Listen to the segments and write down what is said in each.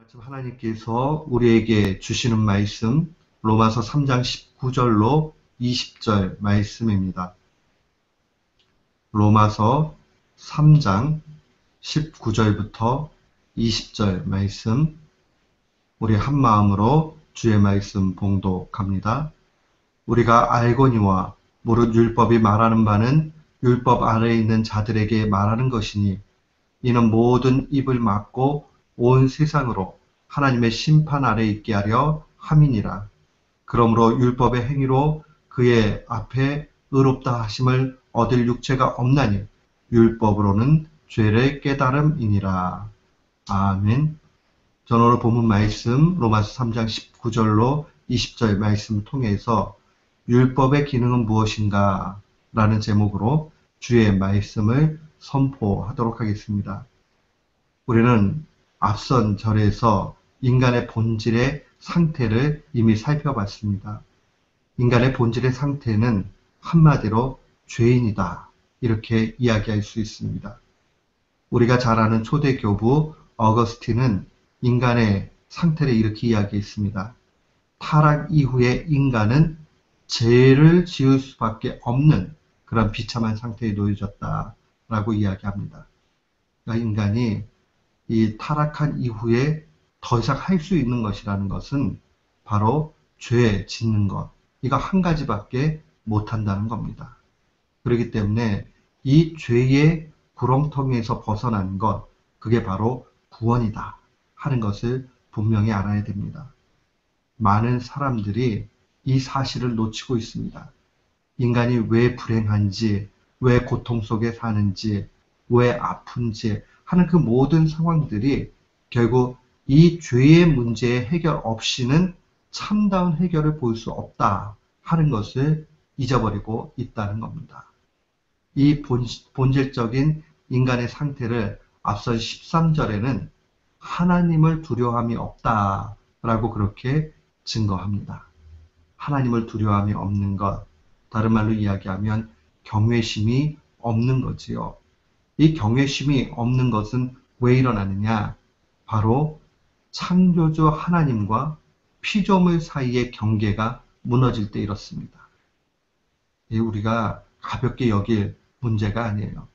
지금 하나님께서 우리에게 주시는 말씀 로마서 3장 19절로 20절 말씀입니다. 로마서 3장 19절부터 20절 말씀, 우리 한 마음으로 주의 말씀 봉독합니다. 우리가 알거니와 무릇 율법이 말하는 바는 율법 아래에 있는 자들에게 말하는 것이니 이는 모든 입을 막고 온 세상으로 하나님의 심판 아래 있게 하려 함이니라. 그러므로 율법의 행위로 그의 앞에 의롭다 하심을 얻을 육체가 없나니 율법으로는 죄를 깨달음이니라. 아멘. 저는 오늘 본문 말씀 로마서 3장 19절로 20절 말씀 통해서 율법의 기능은 무엇인가 라는 제목으로 주의 말씀을 선포하도록 하겠습니다. 우리는 앞선 절에서 인간의 본질의 상태를 이미 살펴봤습니다. 인간의 본질의 상태는 한마디로 죄인이다, 이렇게 이야기할 수 있습니다. 우리가 잘 아는 초대 교부 어거스틴은 인간의 상태를 이렇게 이야기했습니다. 타락 이후의 인간은 죄를 지을 수밖에 없는 그런 비참한 상태에 놓여졌다라고 이야기합니다. 그러니까 인간이 이 타락한 이후에 더 이상 할 수 있는 것이라는 것은 바로 죄 짓는 것, 이거 한 가지밖에 못한다는 겁니다. 그렇기 때문에 이 죄의 구렁텅이에서 벗어나는 것, 그게 바로 구원이다 하는 것을 분명히 알아야 됩니다. 많은 사람들이 이 사실을 놓치고 있습니다. 인간이 왜 불행한지, 왜 고통 속에 사는지, 왜 아픈지 하는 그 모든 상황들이 결국 이 죄의 문제의 해결 없이는 참다운 해결을 볼 수 없다 하는 것을 잊어버리고 있다는 겁니다. 이 본질적인 인간의 상태를 앞선 13절에는 하나님을 두려움이 없다라고 그렇게 증거합니다. 하나님을 두려움이 없는 것, 다른 말로 이야기하면 경외심이 없는 거지요. 이 경외심이 없는 것은 왜 일어나느냐? 바로 창조주 하나님과 피조물 사이의 경계가 무너질 때 이렇습니다. 우리가 가볍게 여길 문제가 아니에요.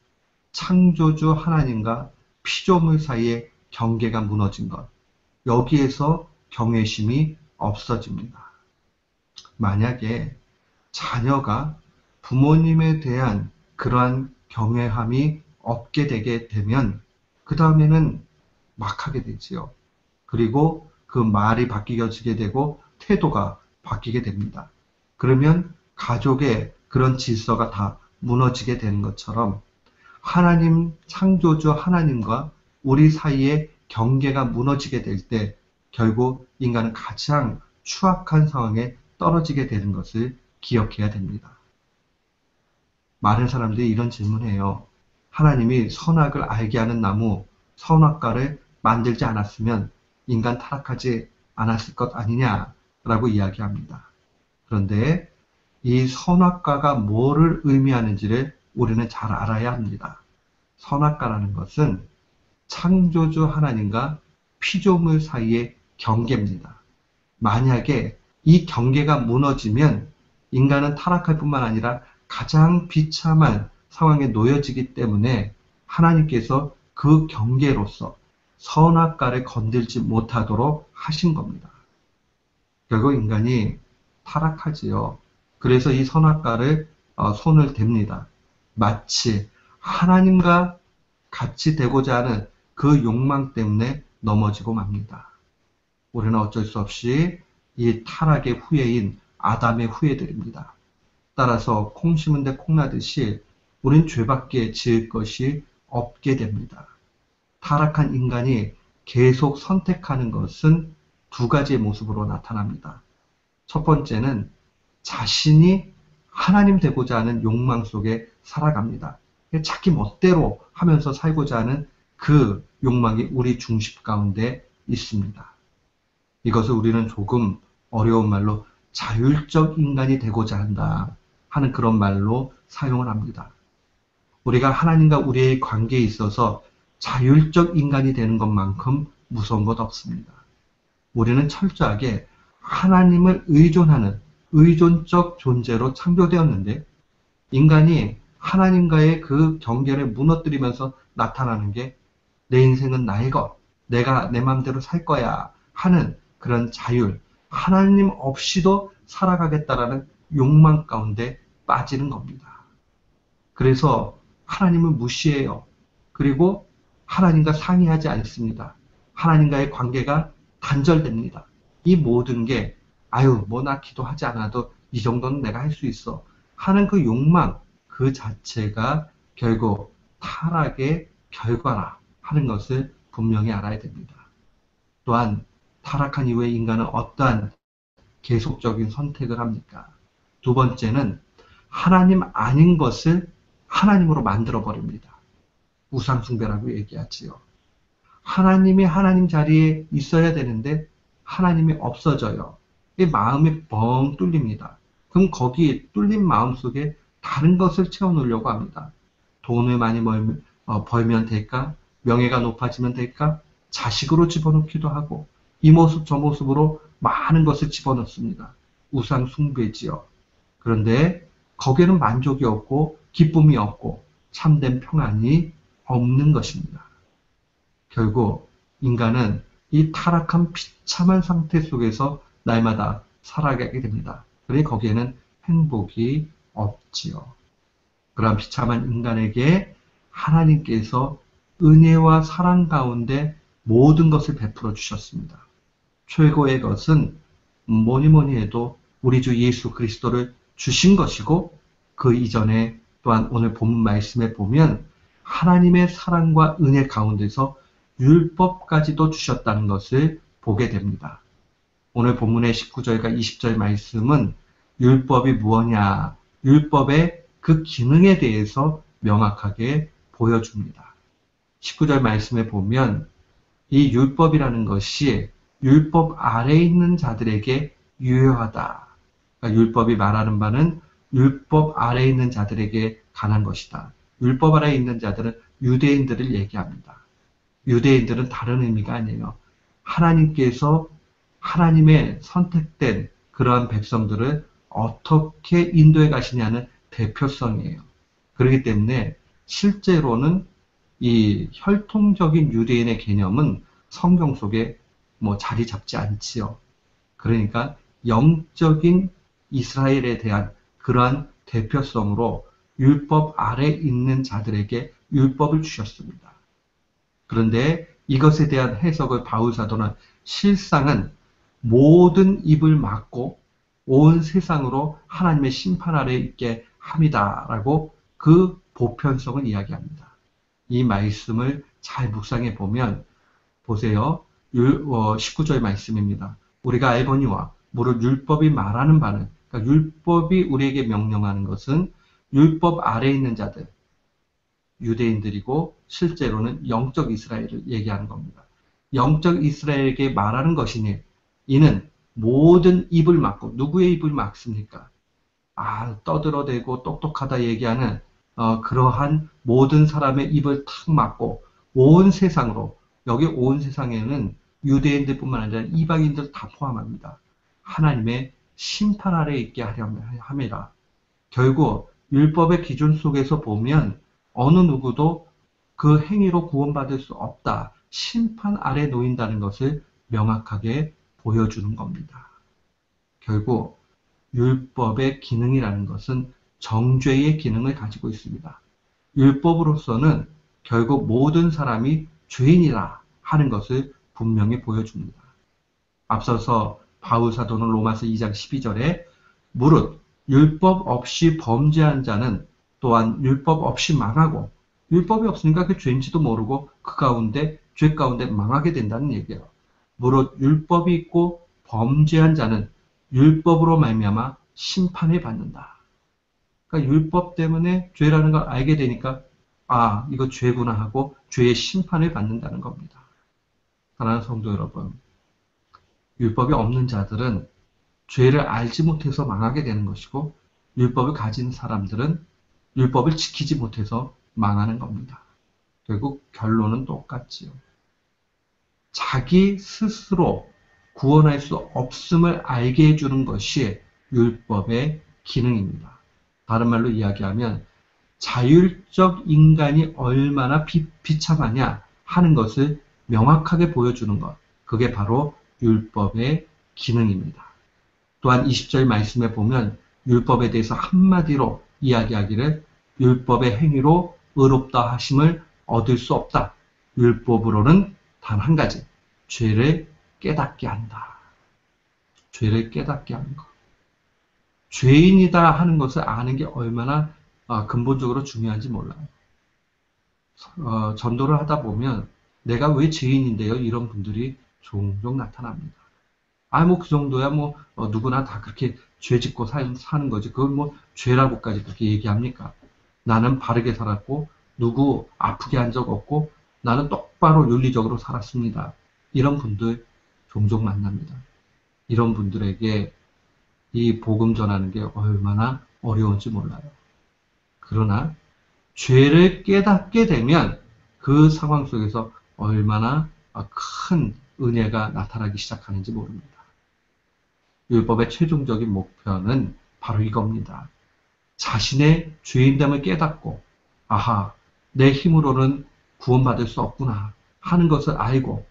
창조주 하나님과 피조물 사이의 경계가 무너진 것, 여기에서 경외심이 없어집니다. 만약에 자녀가 부모님에 대한 그러한 경외함이 없게 되게 되면 그 다음에는 막 하게 되지요. 그리고 그 말이 바뀌어지게 되고 태도가 바뀌게 됩니다. 그러면 가족의 그런 질서가 다 무너지게 되는 것처럼 하나님, 창조주 하나님과 우리 사이의 경계가 무너지게 될 때 결국 인간은 가장 추악한 상황에 떨어지게 되는 것을 기억해야 됩니다. 많은 사람들이 이런 질문해요. 하나님이 선악을 알게 하는 나무, 선악과를 만들지 않았으면 인간 타락하지 않았을 것 아니냐라고 이야기합니다. 그런데 이 선악과가 뭐를 의미하는지를 우리는 잘 알아야 합니다. 선악과라는 것은 창조주 하나님과 피조물 사이의 경계입니다. 만약에 이 경계가 무너지면 인간은 타락할 뿐만 아니라 가장 비참한 상황에 놓여지기 때문에 하나님께서 그 경계로서 선악과를 건들지 못하도록 하신 겁니다. 결국 인간이 타락하지요. 그래서 이 선악과를 손을 댑니다. 마치 하나님과 같이 되고자 하는 그 욕망 때문에 넘어지고 맙니다. 우리는 어쩔 수 없이 이 타락의 후예인 아담의 후예들입니다. 따라서 콩 심은 데 콩 나듯이 우린 죄밖에 지을 것이 없게 됩니다. 타락한 인간이 계속 선택하는 것은 두 가지의 모습으로 나타납니다. 첫 번째는 자신이 하나님 되고자 하는 욕망 속에 살아갑니다. 자기 멋대로 하면서 살고자 하는 그 욕망이 우리 중심 가운데 있습니다. 이것을 우리는 조금 어려운 말로 자율적 인간이 되고자 한다 하는 그런 말로 사용을 합니다. 우리가 하나님과 우리의 관계에 있어서 자율적 인간이 되는 것만큼 무서운 것 없습니다. 우리는 철저하게 하나님을 의존하는 의존적 존재로 창조되었는데 인간이 하나님과의 그 경계를 무너뜨리면서 나타나는 게 내 인생은 나의 것, 내가 내 마음대로 살 거야 하는 그런 자율, 하나님 없이도 살아가겠다라는 욕망 가운데 빠지는 겁니다. 그래서 하나님을 무시해요. 그리고 하나님과 상의하지 않습니다. 하나님과의 관계가 단절됩니다. 이 모든 게 아유 뭐 나 기도하지 않아도 이 정도는 내가 할 수 있어 하는 그 욕망 그 자체가 결국 타락의 결과라 하는 것을 분명히 알아야 됩니다. 또한 타락한 이후에 인간은 어떠한 계속적인 선택을 합니까? 두 번째는 하나님 아닌 것을 하나님으로 만들어 버립니다. 우상숭배라고 얘기하지요. 하나님이 하나님 자리에 있어야 되는데 하나님이 없어져요. 이 마음이 뻥 뚫립니다. 그럼 거기 뚫린 마음 속에 다른 것을 채워놓으려고 합니다. 돈을 많이 벌면 될까? 명예가 높아지면 될까? 자식으로 집어넣기도 하고 이 모습 저 모습으로 많은 것을 집어넣습니다. 우상 숭배지요. 그런데 거기에는 만족이 없고 기쁨이 없고 참된 평안이 없는 것입니다. 결국 인간은 이 타락한 비참한 상태 속에서 날마다 살아가게 됩니다. 그러니 거기에는 행복이 없지요. 그러한 비참한 인간에게 하나님께서 은혜와 사랑 가운데 모든 것을 베풀어 주셨습니다. 최고의 것은 뭐니 뭐니 해도 우리 주 예수 그리스도를 주신 것이고 그 이전에 또한 오늘 본문 말씀에 보면 하나님의 사랑과 은혜 가운데서 율법까지도 주셨다는 것을 보게 됩니다. 오늘 본문의 19절과 20절 말씀은 율법이 무엇냐, 율법의 그 기능에 대해서 명확하게 보여줍니다. 19절 말씀에 보면 이 율법이라는 것이 율법 아래에 있는 자들에게 유효하다. 그러니까 율법이 말하는 바는 율법 아래에 있는 자들에게 관한 것이다. 율법 아래에 있는 자들은 유대인들을 얘기합니다. 유대인들은 다른 의미가 아니에요. 하나님께서 하나님의 선택된 그러한 백성들을 어떻게 인도해 가시냐는 대표성이에요. 그렇기 때문에 실제로는 이 혈통적인 유대인의 개념은 성경 속에 자리 잡지 않지요. 그러니까 영적인 이스라엘에 대한 그러한 대표성으로 율법 아래 있는 자들에게 율법을 주셨습니다. 그런데 이것에 대한 해석을 바울 사도는 실상은 모든 입을 막고 온 세상으로 하나님의 심판 아래에 있게 합니다라고 그 보편성을 이야기합니다. 이 말씀을 잘 묵상해 보면 보세요. 19절 말씀입니다. 우리가 알거니와 무릇 율법이 말하는 바는 그러니까 율법이 우리에게 명령하는 것은 율법 아래에 있는 자들 유대인들이고 실제로는 영적 이스라엘을 얘기하는 겁니다. 영적 이스라엘에게 말하는 것이니 이는 모든 입을 막고 누구의 입을 막습니까? 떠들어대고 똑똑하다 얘기하는 그러한 모든 사람의 입을 탁 막고 온 세상으로 여기 온 세상에는 유대인들뿐만 아니라 이방인들 다 포함합니다. 하나님의 심판 아래에 있게 하려 함이라. 결국 율법의 기준 속에서 보면 어느 누구도 그 행위로 구원받을 수 없다. 심판 아래 놓인다는 것을 명확하게 보여주는 겁니다. 결국 율법의 기능이라는 것은 정죄의 기능을 가지고 있습니다. 율법으로서는 결국 모든 사람이 죄인이라 하는 것을 분명히 보여줍니다. 앞서서 바울 사도는 로마서 2장 12절에 무릇 율법 없이 범죄한 자는 또한 율법 없이 망하고 율법이 없으니까 그 죄인지도 모르고 그 가운데 죄 가운데 망하게 된다는 얘기예요. 무릇 율법이 있고 범죄한 자는 율법으로 말미암아 심판을 받는다. 그러니까 율법 때문에 죄라는 걸 알게 되니까 이거 죄구나 하고 죄의 심판을 받는다는 겁니다. 사랑하는 성도 여러분, 율법이 없는 자들은 죄를 알지 못해서 망하게 되는 것이고 율법을 가진 사람들은 율법을 지키지 못해서 망하는 겁니다. 결국 결론은 똑같지요. 자기 스스로 구원할 수 없음을 알게 해주는 것이 율법의 기능입니다. 다른 말로 이야기하면 자율적 인간이 얼마나 비참하냐 하는 것을 명확하게 보여주는 것. 그게 바로 율법의 기능입니다. 또한 20절 말씀에 보면 율법에 대해서 한마디로 이야기하기를 율법의 행위로 의롭다 하심을 얻을 수 없다. 율법으로는 단 한 가지, 죄를 깨닫게 한다. 죄를 깨닫게 하는 것. 죄인이다 하는 것을 아는 게 얼마나 근본적으로 중요한지 몰라요. 전도를 하다 보면 내가 왜 죄인인데요? 이런 분들이 종종 나타납니다. 그 정도야 누구나 다 그렇게 죄 짓고 사는 거지. 그걸 죄라고까지 그렇게 얘기합니까? 나는 바르게 살았고 누구 아프게 한 적 없고 나는 똑바로 윤리적으로 살았습니다. 이런 분들 종종 만납니다. 이런 분들에게 이 복음 전하는 게 얼마나 어려운지 몰라요. 그러나 죄를 깨닫게 되면 그 상황 속에서 얼마나 큰 은혜가 나타나기 시작하는지 모릅니다. 율법의 최종적인 목표는 바로 이겁니다. 자신의 죄인됨을 깨닫고 내 힘으로는 구원받을 수 없구나 하는 것을 알고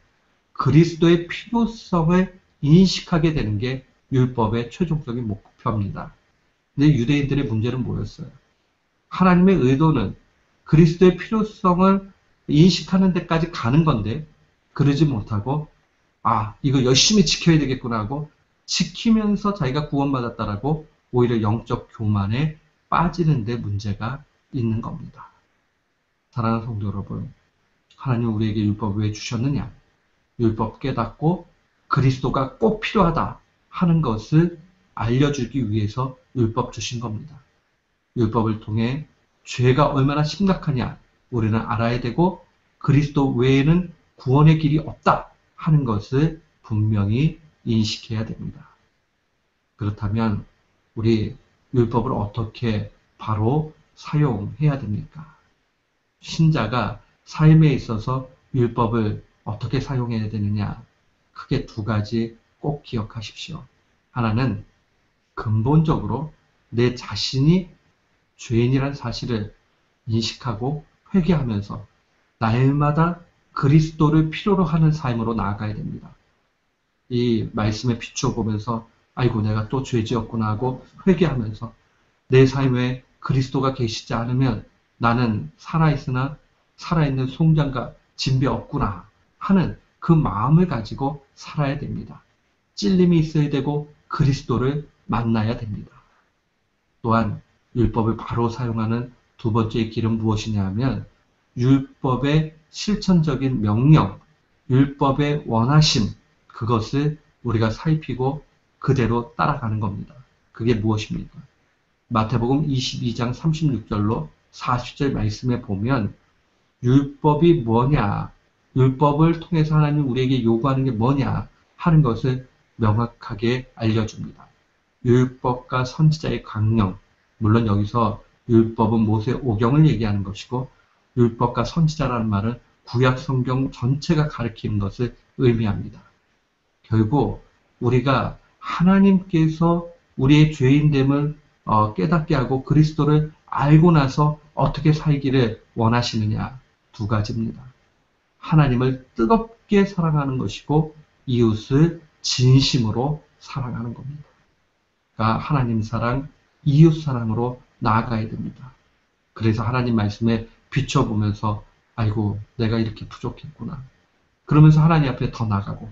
그리스도의 필요성을 인식하게 되는 게 율법의 최종적인 목표입니다. 근데 유대인들의 문제는 뭐였어요? 하나님의 의도는 그리스도의 필요성을 인식하는 데까지 가는 건데 그러지 못하고 이거 열심히 지켜야 되겠구나 하고 지키면서 자기가 구원받았다라고 오히려 영적 교만에 빠지는 데 문제가 있는 겁니다. 사랑하는 성도 여러분, 하나님 우리에게 율법을 왜 주셨느냐? 율법 깨닫고 그리스도가 꼭 필요하다 하는 것을 알려주기 위해서 율법 주신 겁니다. 율법을 통해 죄가 얼마나 심각하냐 우리는 알아야 되고 그리스도 외에는 구원의 길이 없다 하는 것을 분명히 인식해야 됩니다. 그렇다면 우리 율법을 어떻게 바로 사용해야 됩니까? 신자가 삶에 있어서 율법을 어떻게 사용해야 되느냐? 크게 두 가지 꼭 기억하십시오. 하나는 근본적으로 내 자신이 죄인이란 사실을 인식하고 회개하면서 날마다 그리스도를 필요로 하는 삶으로 나아가야 됩니다. 이 말씀에 비추어 보면서 내가 또 죄 지었구나 하고 회개하면서 내 삶에 그리스도가 계시지 않으면 나는 살아있으나 살아있는 송장과 진배 없구나 하는 그 마음을 가지고 살아야 됩니다. 찔림이 있어야 되고 그리스도를 만나야 됩니다. 또한 율법을 바로 사용하는 두 번째 길은 무엇이냐 하면 율법의 실천적인 명령, 율법의 원하심, 그것을 우리가 살피고 그대로 따라가는 겁니다. 그게 무엇입니까? 마태복음 22장 36절로 40절 말씀에 보면 율법이 뭐냐, 율법을 통해서 하나님 우리에게 요구하는 게 뭐냐 하는 것을 명확하게 알려줍니다. 율법과 선지자의 강령, 물론 여기서 율법은 모세 오경을 얘기하는 것이고 율법과 선지자라는 말은 구약 성경 전체가 가리키는 것을 의미합니다. 결국 우리가 하나님께서 우리의 죄인됨을 깨닫게 하고 그리스도를 알고 나서 어떻게 살기를 원하시느냐 두 가지입니다. 하나님을 뜨겁게 사랑하는 것이고 이웃을 진심으로 사랑하는 겁니다. 그러니까 하나님 사랑, 이웃 사랑으로 나아가야 됩니다. 그래서 하나님 말씀에 비춰보면서 내가 이렇게 부족했구나. 그러면서 하나님 앞에 더 나가고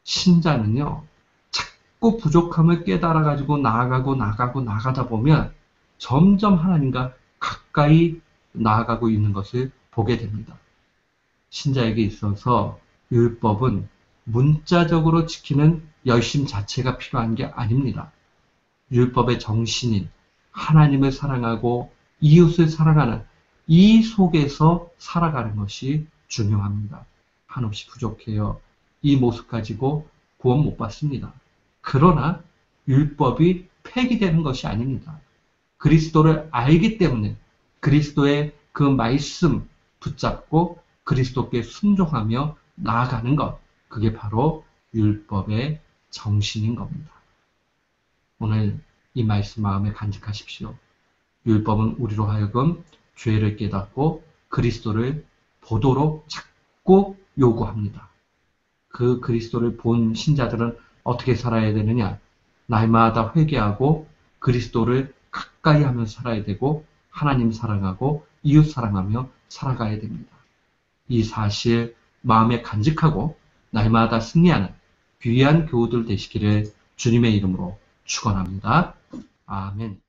신자는요. 자꾸 부족함을 깨달아가지고 나가다 보면 점점 하나님과 가까이 나아가고 있는 것을 보게 됩니다. 신자에게 있어서 율법은 문자적으로 지키는 열심 자체가 필요한 게 아닙니다. 율법의 정신인 하나님을 사랑하고 이웃을 사랑하는 이 속에서 살아가는 것이 중요합니다. 한없이 부족해요. 이 모습 가지고 구원 못 받습니다. 그러나 율법이 폐기되는 것이 아닙니다. 그리스도를 알기 때문에 그리스도의 그 말씀 붙잡고 그리스도께 순종하며 나아가는 것, 그게 바로 율법의 정신인 겁니다. 오늘 이 말씀 마음에 간직하십시오. 율법은 우리로 하여금 죄를 깨닫고 그리스도를 보도록 자꾸 요구합니다. 그 그리스도를 본 신자들은 어떻게 살아야 되느냐? 날마다 회개하고 그리스도를 가까이 하며 살아야 되고 하나님 사랑하고 이웃 사랑하며 살아가야 됩니다. 이 사실 마음에 간직하고 날마다 승리하는 귀한 교우들 되시기를 주님의 이름으로 축원합니다. 아멘.